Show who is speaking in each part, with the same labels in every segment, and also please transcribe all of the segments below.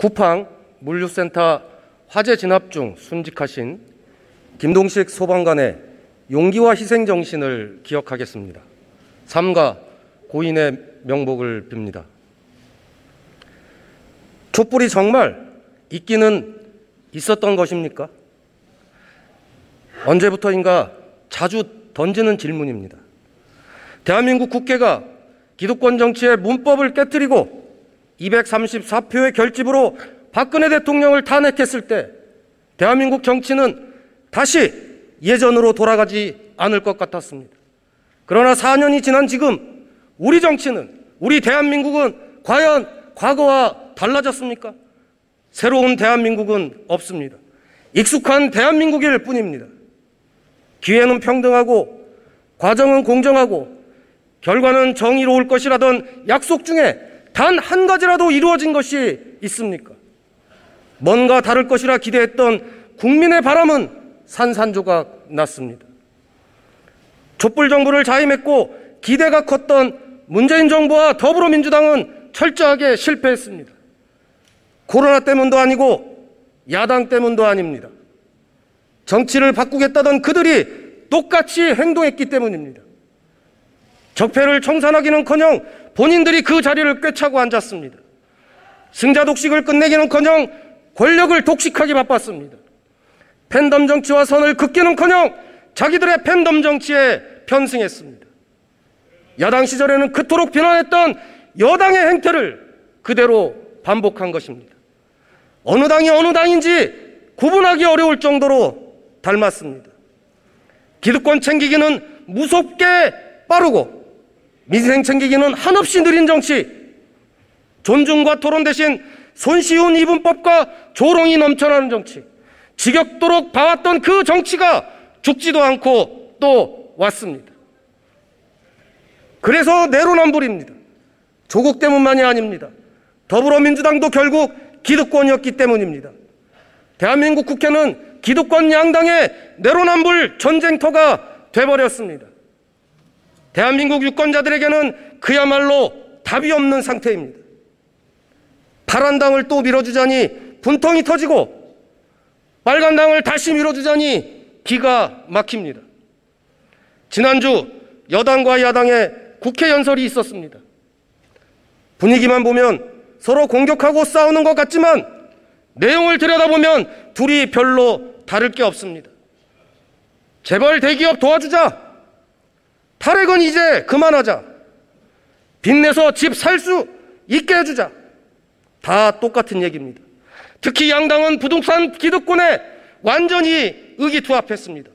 Speaker 1: 쿠팡 물류센터 화재 진압 중 순직하신 김동식 소방관의 용기와 희생 정신을 기억하겠습니다. 삼가 고인의 명복을 빕니다. 촛불이 정말 있기는 있었던 것입니까? 언제부터인가 자주 던지는 질문입니다. 대한민국 국회가 기득권 정치의 문법을 깨뜨리고 234표의 결집으로 박근혜 대통령을 탄핵했을 때 대한민국 정치는 다시 예전으로 돌아가지 않을 것 같았습니다. 그러나 4년이 지난 지금 우리 정치는, 우리 대한민국은 과연 과거와 달라졌습니까? 새로운 대한민국은 없습니다. 익숙한 대한민국일 뿐입니다. 기회는 평등하고 과정은 공정하고 결과는 정의로울 것이라던 약속 중에 단 한 가지라도 이루어진 것이 있습니까? 뭔가 다를 것이라 기대했던 국민의 바람은 산산조각 났습니다. 촛불 정부를 자임했고 기대가 컸던 문재인 정부와 더불어민주당은 철저하게 실패했습니다. 코로나 때문도 아니고 야당 때문도 아닙니다. 정치를 바꾸겠다던 그들이 똑같이 행동했기 때문입니다. 적폐를 청산하기는커녕 본인들이 그 자리를 꿰차고 앉았습니다. 승자 독식을 끝내기는커녕 권력을 독식하기 바빴습니다. 팬덤 정치와 선을 긋기는커녕 자기들의 팬덤 정치에 편승했습니다. 야당 시절에는 그토록 비난했던 여당의 행태를 그대로 반복한 것입니다. 어느 당이 어느 당인지 구분하기 어려울 정도로 닮았습니다. 기득권 챙기기는 무섭게 빠르고 민생 챙기기는 한없이 느린 정치, 존중과 토론 대신 손쉬운 이분법과 조롱이 넘쳐나는 정치, 지겹도록 봐왔던 그 정치가 죽지도 않고 또 왔습니다. 그래서 내로남불입니다. 조국 때문만이 아닙니다. 더불어민주당도 결국 기득권이었기 때문입니다. 대한민국 국회는 기득권 양당의 내로남불 전쟁터가 돼버렸습니다. 대한민국 유권자들에게는 그야말로 답이 없는 상태입니다. 파란 당을 또 밀어주자니 분통이 터지고 빨간 당을 다시 밀어주자니 기가 막힙니다. 지난주 여당과 야당의 국회 연설이 있었습니다. 분위기만 보면 서로 공격하고 싸우는 것 같지만 내용을 들여다보면 둘이 별로 다를 게 없습니다. 재벌 대기업 도와주자, 탈핵은 이제 그만하자, 빚내서 집 살 수 있게 해주자, 다 똑같은 얘기입니다. 특히 양당은 부동산 기득권에 완전히 의기투합했습니다.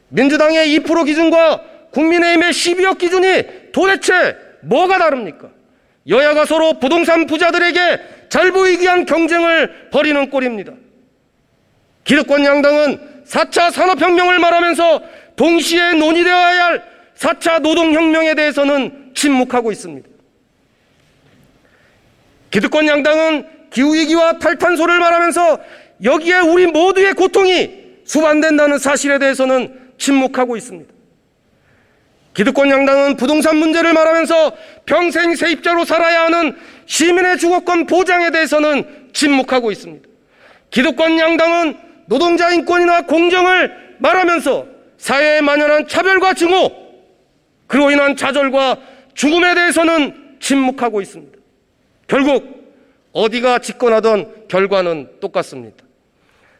Speaker 1: 민주당의 2% 기준과 국민의힘의 12억 기준이 도대체 뭐가 다릅니까? 여야가 서로 부동산 부자들에게 잘 보이기 위한 경쟁을 벌이는 꼴입니다. 기득권 양당은 4차 산업혁명을 말하면서 동시에 논의되어야 할 4차 노동혁명에 대해서는 침묵하고 있습니다. 기득권 양당은 기후위기와 탈탄소를 말하면서 여기에 우리 모두의 고통이 수반된다는 사실에 대해서는 침묵하고 있습니다. 기득권 양당은 부동산 문제를 말하면서 평생 세입자로 살아야 하는 시민의 주거권 보장에 대해서는 침묵하고 있습니다. 기득권 양당은 노동자 인권이나 공정을 말하면서 사회에 만연한 차별과 증오, 그로 인한 좌절과 죽음에 대해서는 침묵하고 있습니다. 결국 어디가 집권하던 결과는 똑같습니다.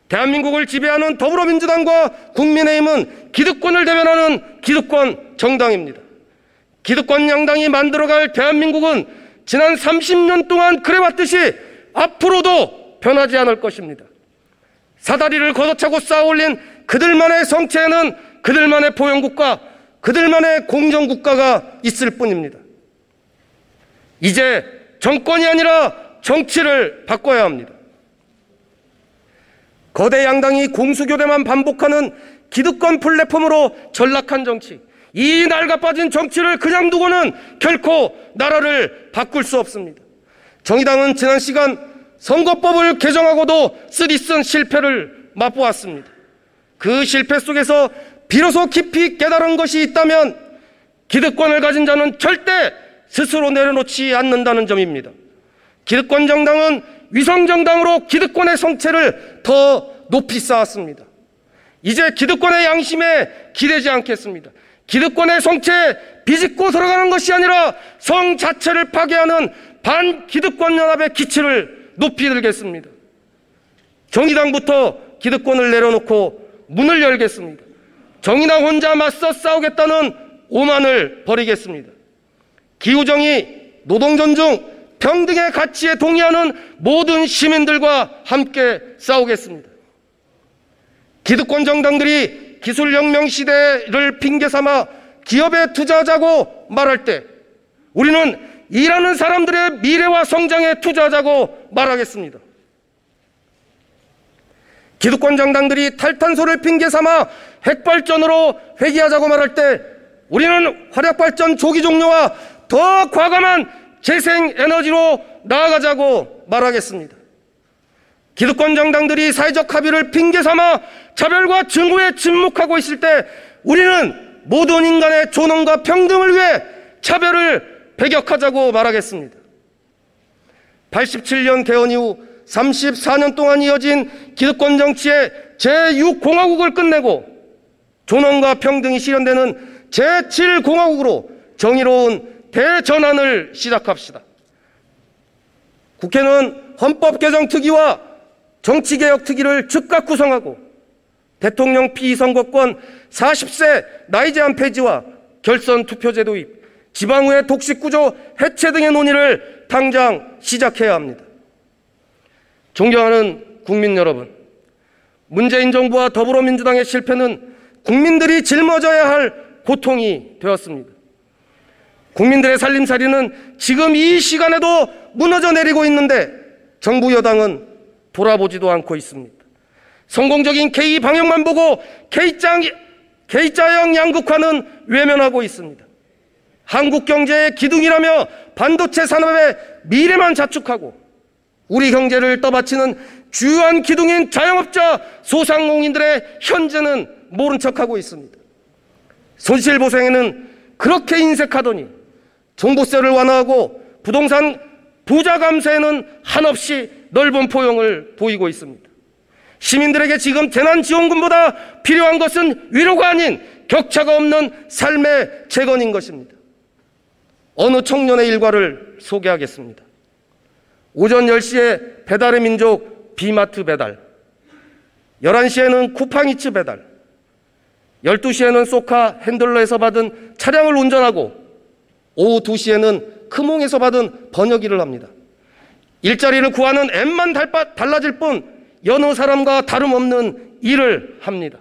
Speaker 1: 대한민국을 지배하는 더불어민주당과 국민의힘은 기득권을 대변하는 기득권 정당입니다. 기득권 양당이 만들어갈 대한민국은 지난 30년 동안 그래왔듯이 앞으로도 변하지 않을 것입니다. 사다리를 걷어차고 쌓아올린 그들만의 성체에는 그들만의 포용국가, 그들만의 공정국가가 있을 뿐입니다. 이제 정권이 아니라 정치를 바꿔야 합니다. 거대 양당이 공수교대만 반복하는 기득권 플랫폼으로 전락한 정치, 이 낡아빠진 정치를 그냥 두고는 결코 나라를 바꿀 수 없습니다. 정의당은 지난 시간 선거법을 개정하고도 쓰디쓴 실패를 맛보았습니다. 그 실패 속에서 비로소 깊이 깨달은 것이 있다면 기득권을 가진 자는 절대 스스로 내려놓지 않는다는 점입니다. 기득권 정당은 위성정당으로 기득권의 성체를 더 높이 쌓았습니다. 이제 기득권의 양심에 기대지 않겠습니다. 기득권의 성체 비집고 들어가는 것이 아니라 성 자체를 파괴하는 반기득권 연합의 기치를 높이 들겠습니다. 정의당부터 기득권을 내려놓고 문을 열겠습니다. 정의당 혼자 맞서 싸우겠다는 오만을 버리겠습니다. 기후정의, 노동존중, 평등의 가치에 동의하는 모든 시민들과 함께 싸우겠습니다. 기득권 정당들이 기술혁명 시대를 핑계삼아 기업에 투자하자고 말할 때 우리는 일하는 사람들의 미래와 성장에 투자하자고 말하겠습니다. 기득권 정당들이 탈탄소를 핑계삼아 핵발전으로 회귀하자고 말할 때 우리는 화력발전 조기 종료와 더 과감한 재생에너지로 나아가자고 말하겠습니다. 기득권 정당들이 사회적 합의를 핑계삼아 차별과 증오에 침묵하고 있을 때 우리는 모든 인간의 존엄과 평등을 위해 차별을 배격하자고 말하겠습니다. 87년 개헌 이후 34년 동안 이어진 기득권 정치의 제6공화국을 끝내고 존엄과 평등이 실현되는 제7공화국으로 정의로운 대전환을 시작합시다. 국회는 헌법개정특위와 정치개혁특위를 즉각 구성하고 대통령 피선거권 40세 나이 제한 폐지와 결선 투표제 도입, 지방의회 독식구조 해체 등의 논의를 당장 시작해야 합니다. 존경하는 국민 여러분, 문재인 정부와 더불어민주당의 실패는 국민들이 짊어져야 할 고통이 되었습니다. 국민들의 살림살이는 지금 이 시간에도 무너져 내리고 있는데 정부 여당은 돌아보지도 않고 있습니다. 성공적인 K 방역만 보고 K자형 양극화는 외면하고 있습니다. 한국 경제의 기둥이라며 반도체 산업의 미래만 자축하고 우리 경제를 떠받치는 주요한 기둥인 자영업자, 소상공인들의 현재는 모른 척하고 있습니다. 손실보상에는 그렇게 인색하더니 종부세를 완화하고 부동산 부자 감세에는 한없이 넓은 포용을 보이고 있습니다. 시민들에게 지금 재난지원금보다 필요한 것은 위로가 아닌 격차가 없는 삶의 재건인 것입니다. 어느 청년의 일과를 소개하겠습니다. 오전 10시에 배달의 민족 비마트 배달, 11시에는 쿠팡이츠 배달, 12시에는 소카 핸들러에서 받은 차량을 운전하고 오후 2시에는 크몽에서 받은 번역 일을 합니다. 일자리를 구하는 앱만 달라질 뿐 여느 사람과 다름없는 일을 합니다.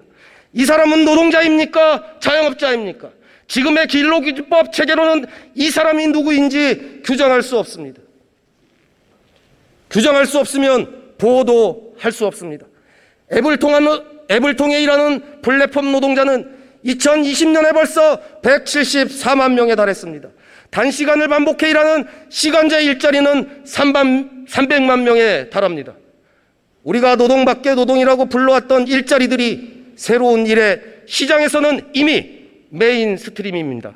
Speaker 1: 이 사람은 노동자입니까? 자영업자입니까? 지금의 근로기준법 체계로는 이 사람이 누구인지 규정할 수 없습니다. 규정할 수 없으면 보호도 할 수 없습니다. 앱을 통해 일하는 플랫폼 노동자는 2020년에 벌써 174만 명에 달했습니다. 단시간을 반복해 일하는 시간제 일자리는 300만 명에 달합니다. 우리가 노동 밖의 노동이라고 불러왔던 일자리들이 새로운 일의 시장에서는 이미 메인스트림입니다.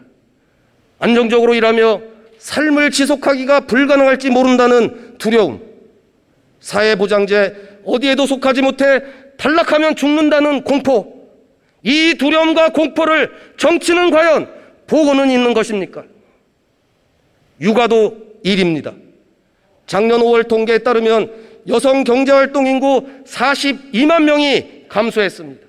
Speaker 1: 안정적으로 일하며 삶을 지속하기가 불가능할지 모른다는 두려움, 사회보장제 어디에도 속하지 못해 탈락하면 죽는다는 공포, 이 두려움과 공포를 정치는 과연 보고는 있는 것입니까? 육아도 일입니다. 작년 5월 통계에 따르면 여성 경제활동 인구 42만 명이 감소했습니다.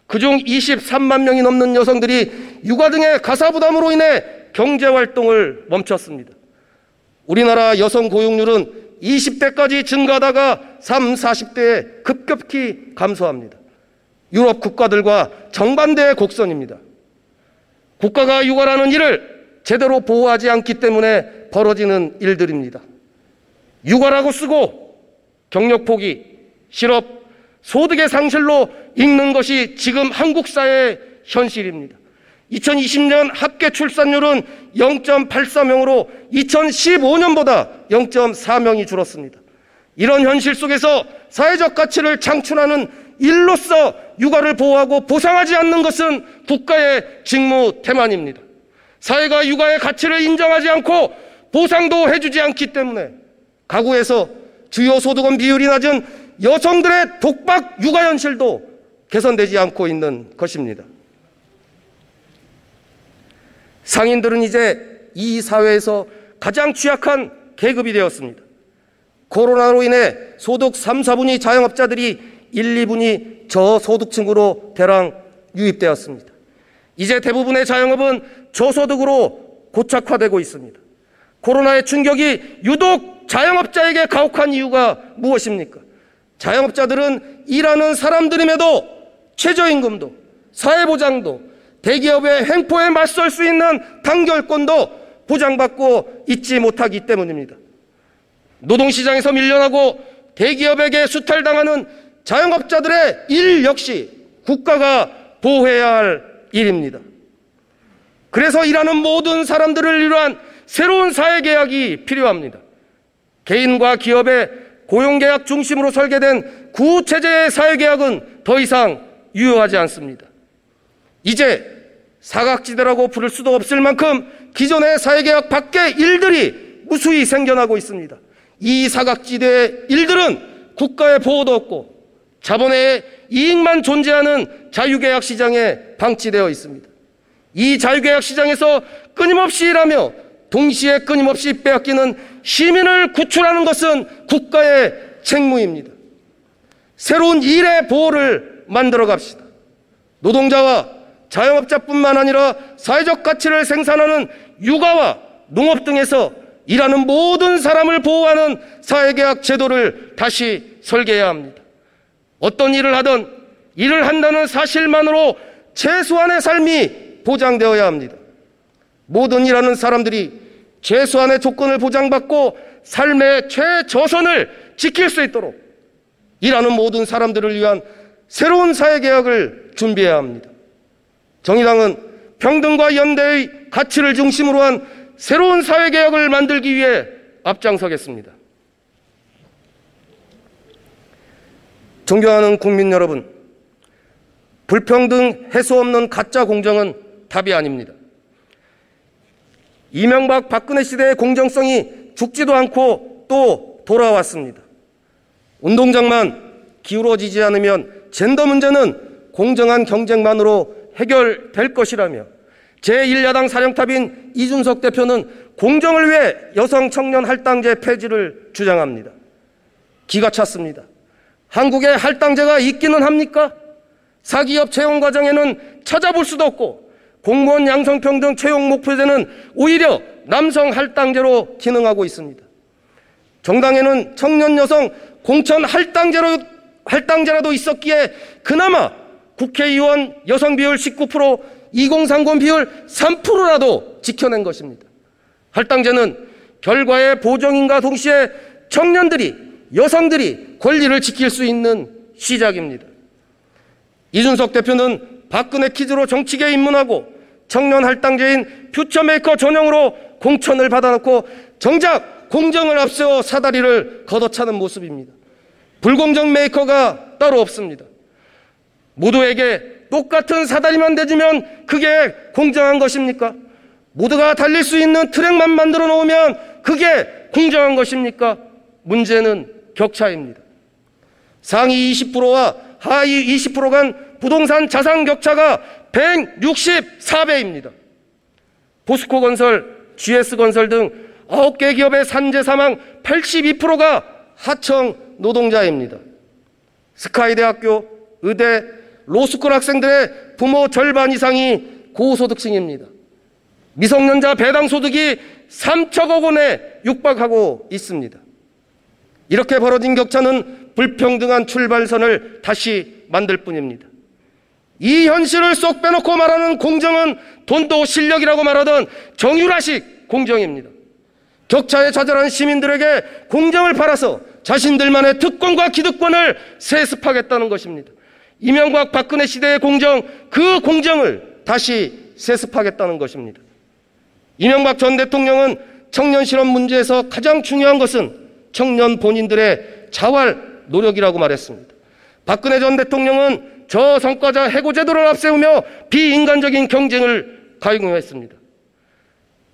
Speaker 1: 그중 23만 명이 넘는 여성들이 육아 등의 가사 부담으로 인해 경제활동을 멈췄습니다. 우리나라 여성 고용률은 20대까지 증가하다가 30, 40대에 급격히 감소합니다. 유럽 국가들과 정반대의 곡선입니다. 국가가 육아라는 일을 제대로 보호하지 않기 때문에 벌어지는 일들입니다. 육아라고 쓰고 경력 포기, 실업, 소득의 상실로 읽는 것이 지금 한국 사회의 현실입니다. 2020년 합계 출산율은 0.84명으로 2015년보다 0.4명이 줄었습니다. 이런 현실 속에서 사회적 가치를 창출하는 일로서 육아를 보호하고 보상하지 않는 것은 국가의 직무 태만입니다. 사회가 육아의 가치를 인정하지 않고 보상도 해주지 않기 때문에 가구에서 주요 소득원 비율이 낮은 여성들의 독박 육아 현실도 개선되지 않고 있는 것입니다. 상인들은 이제 이 사회에서 가장 취약한 계급이 되었습니다. 코로나로 인해 소득 3, 4분위 자영업자들이 1, 2분위 저소득층으로 대량 유입되었습니다. 이제 대부분의 자영업은 저소득으로 고착화되고 있습니다. 코로나의 충격이 유독 자영업자에게 가혹한 이유가 무엇입니까? 자영업자들은 일하는 사람들임에도 최저임금도, 사회보장도, 대기업의 횡포에 맞설 수 있는 단결권도 보장받고 있지 못하기 때문입니다. 노동시장에서 밀려나고 대기업에게 수탈당하는 자영업자들의 일 역시 국가가 보호해야 할 일입니다. 그래서 일하는 모든 사람들을 위한 새로운 사회계약이 필요합니다. 개인과 기업의 고용계약 중심으로 설계된 구체제의 사회계약은 더 이상 유효하지 않습니다. 이제 사각지대라고 부를 수도 없을 만큼 기존의 사회계약 밖의 일들이 무수히 생겨나고 있습니다. 이 사각지대의 일들은 국가의 보호도 없고 자본의 이익만 존재하는 자유계약 시장에 방치되어 있습니다. 이 자유계약 시장에서 끊임없이 일하며 동시에 끊임없이 빼앗기는 시민을 구출하는 것은 국가의 책무입니다. 새로운 일의 보호를 만들어 갑시다. 노동자와 자영업자뿐만 아니라 사회적 가치를 생산하는 육아와 농업 등에서 일하는 모든 사람을 보호하는 사회계약 제도를 다시 설계해야 합니다. 어떤 일을 하든 일을 한다는 사실만으로 최소한의 삶이 보장되어야 합니다. 모든 일하는 사람들이 최소한의 조건을 보장받고 삶의 최저선을 지킬 수 있도록 일하는 모든 사람들을 위한 새로운 사회계약을 준비해야 합니다. 정의당은 평등과 연대의 가치를 중심으로 한 새로운 사회계약을 만들기 위해 앞장서겠습니다. 존경하는 국민 여러분, 불평등 해소 없는 가짜 공정은 답이 아닙니다. 이명박 박근혜 시대의 공정성이 죽지도 않고 또 돌아왔습니다. 운동장만 기울어지지 않으면 젠더 문제는 공정한 경쟁만으로 해결될 것이라며 제1야당 사령탑인 이준석 대표는 공정을 위해 여성 청년 할당제 폐지를 주장합니다. 기가 찼습니다. 한국에 할당제가 있기는 합니까? 사기업 채용 과정에는 찾아볼 수도 없고 공무원 양성평등 채용 목표제는 오히려 남성 할당제로 기능하고 있습니다. 정당에는 청년 여성 공천 할당제라도 있었기에 그나마 국회의원 여성 비율 19%, 2030 비율 3%라도 지켜낸 것입니다. 할당제는 결과의 보정인과 동시에 청년들이, 여성들이 권리를 지킬 수 있는 시작입니다. 이준석 대표는 박근혜 퀴즈로 정치계에 입문하고 청년 할당제인 퓨처메이커 전형으로 공천을 받아놓고 정작 공정을 앞세워 사다리를 걷어차는 모습입니다. 불공정 메이커가 따로 없습니다. 모두에게 똑같은 사다리만 대주면 그게 공정한 것입니까? 모두가 달릴 수 있는 트랙만 만들어 놓으면 그게 공정한 것입니까? 문제는 격차입니다. 상위 20%와 하위 20% 간 부동산 자산 격차가 164배입니다. 포스코건설, GS건설 등 9개 기업의 산재 사망 82%가 하청 노동자입니다. 스카이대학교, 의대, 로스쿨 학생들의 부모 절반 이상이 고소득층입니다. 미성년자 배당 소득이 3천억 원에 육박하고 있습니다. 이렇게 벌어진 격차는 불평등한 출발선을 다시 만들 뿐입니다. 이 현실을 쏙 빼놓고 말하는 공정은 돈도 실력이라고 말하던 정유라식 공정입니다. 격차에 좌절한 시민들에게 공정을 팔아서 자신들만의 특권과 기득권을 세습하겠다는 것입니다. 이명박 박근혜 시대의 공정, 그 공정을 다시 세습하겠다는 것입니다. 이명박 전 대통령은 청년 실업 문제에서 가장 중요한 것은 청년 본인들의 자활 노력이라고 말했습니다. 박근혜 전 대통령은 저성과자 해고제도를 앞세우며 비인간적인 경쟁을 강요했습니다.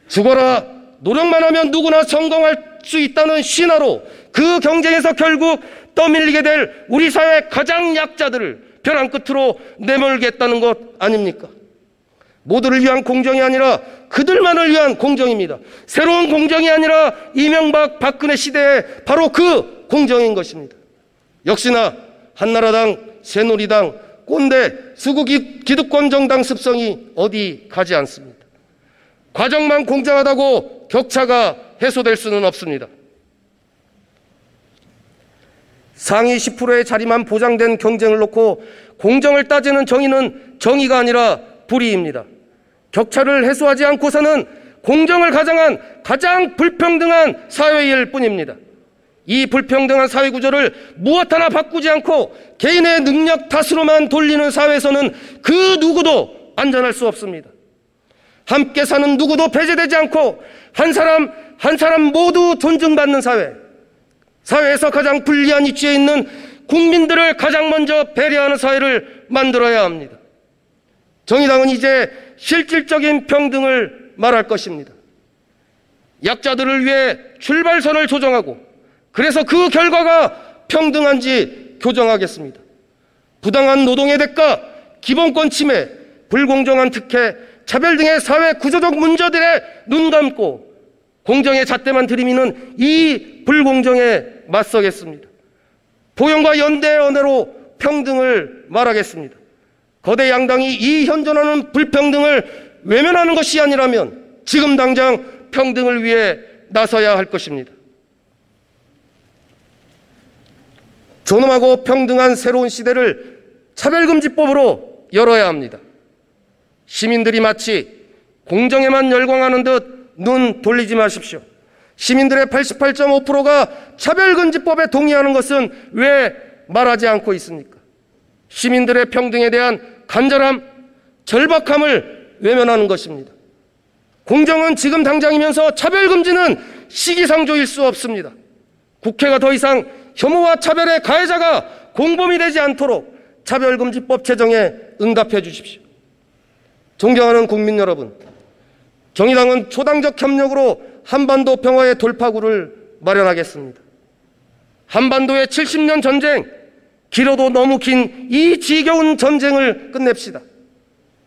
Speaker 1: 죽어라, 노력만 하면 누구나 성공할 수 있다는 신화로 그 경쟁에서 결국 떠밀리게 될 우리 사회 가장 약자들을 벼랑 끝으로 내몰겠다는 것 아닙니까? 모두를 위한 공정이 아니라 그들만을 위한 공정입니다. 새로운 공정이 아니라 이명박 박근혜 시대의 바로 그 공정인 것입니다. 역시나 한나라당, 새누리당, 꼰대, 수구 기득권 정당 습성이 어디 가지 않습니다. 과정만 공정하다고 격차가 해소될 수는 없습니다. 상위 10%의 자리만 보장된 경쟁을 놓고 공정을 따지는 정의는 정의가 아니라 불의입니다. 격차를 해소하지 않고서는 공정을 가장한 가장 불평등한 사회일 뿐입니다. 이 불평등한 사회 구조를 무엇 하나 바꾸지 않고 개인의 능력 탓으로만 돌리는 사회에서는 그 누구도 안전할 수 없습니다. 함께 사는 누구도 배제되지 않고 한 사람 모두 존중받는 사회, 사회에서 가장 불리한 위치에 있는 국민들을 가장 먼저 배려하는 사회를 만들어야 합니다. 정의당은 이제 실질적인 평등을 말할 것입니다. 약자들을 위해 출발선을 조정하고 그래서 그 결과가 평등한지 교정하겠습니다. 부당한 노동의 대가, 기본권 침해, 불공정한 특혜, 차별 등의 사회 구조적 문제들에 눈 감고 공정의 잣대만 들이미는 이 불공정에 맞서겠습니다. 포용과 연대의 언어로 평등을 말하겠습니다. 거대 양당이 이 현존하는 불평등을 외면하는 것이 아니라면 지금 당장 평등을 위해 나서야 할 것입니다. 존엄하고 평등한 새로운 시대를 차별금지법으로 열어야 합니다. 시민들이 마치 공정에만 열광하는 듯 눈 돌리지 마십시오. 시민들의 88.5%가 차별금지법에 동의하는 것은 왜 말하지 않고 있습니까? 시민들의 평등에 대한 간절함, 절박함을 외면하는 것입니다. 공정은 지금 당장이면서 차별금지는 시기상조일 수 없습니다. 국회가 더 이상 혐오와 차별의 가해자가 공범이 되지 않도록 차별금지법 제정에 응답해 주십시오. 존경하는 국민 여러분, 정의당은 초당적 협력으로 한반도 평화의 돌파구를 마련하겠습니다. 한반도의 70년 전쟁, 길어도 너무 긴 이 지겨운 전쟁을 끝냅시다.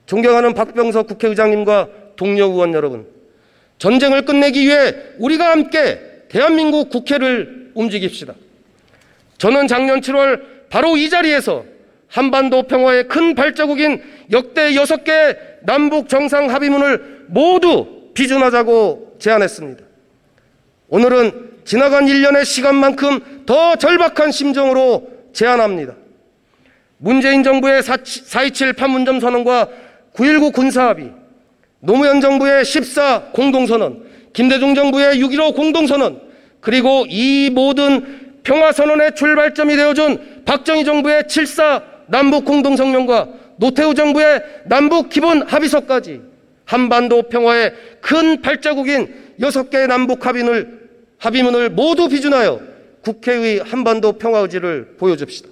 Speaker 1: 존경하는 박병석 국회의장님과 동료 의원 여러분, 전쟁을 끝내기 위해 우리가 함께 대한민국 국회를 움직입시다. 저는 작년 7월 바로 이 자리에서 한반도 평화의 큰 발자국인 역대 6개 남북 정상 합의문을 모두 비준하자고 제안했습니다. 오늘은 지나간 1년의 시간만큼 더 절박한 심정으로 제안합니다. 문재인 정부의 4.27 판문점 선언과 9.19 군사합의, 노무현 정부의 14 공동선언, 김대중 정부의 6.15 공동선언, 그리고 이 모든 평화선언의 출발점이 되어준 박정희 정부의 7.4 남북 공동성명과 노태우 정부의 남북 기본 합의서까지 한반도 평화의 큰 발자국인 6개의 남북 합의문을 모두 비준하여 국회의 한반도 평화 의지를 보여줍시다.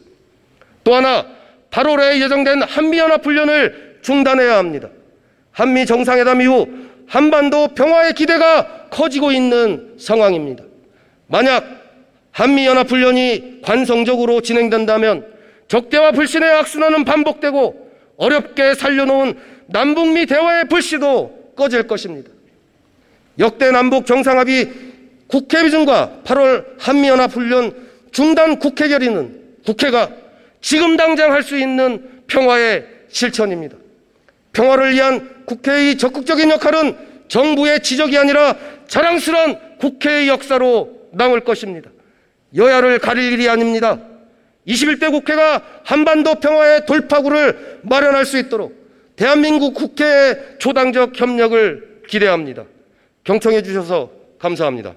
Speaker 1: 또 하나, 8월에 예정된 한미연합훈련을 중단해야 합니다. 한미 정상회담 이후 한반도 평화의 기대가 커지고 있는 상황입니다. 만약 한미연합훈련이 관성적으로 진행된다면 적대와 불신의 악순환은 반복되고 어렵게 살려놓은 남북미 대화의 불씨도 꺼질 것입니다. 역대 남북 정상합의 국회 비준과 8월 한미연합훈련 중단 국회 결의는 국회가 지금 당장 할 수 있는 평화의 실천입니다. 평화를 위한 국회의 적극적인 역할은 정부의 지적이 아니라 자랑스러운 국회의 역사로 남을 것입니다. 여야를 가릴 일이 아닙니다. 21대 국회가 한반도 평화의 돌파구를 마련할 수 있도록 대한민국 국회의 초당적 협력을 기대합니다. 경청해 주셔서 감사합니다.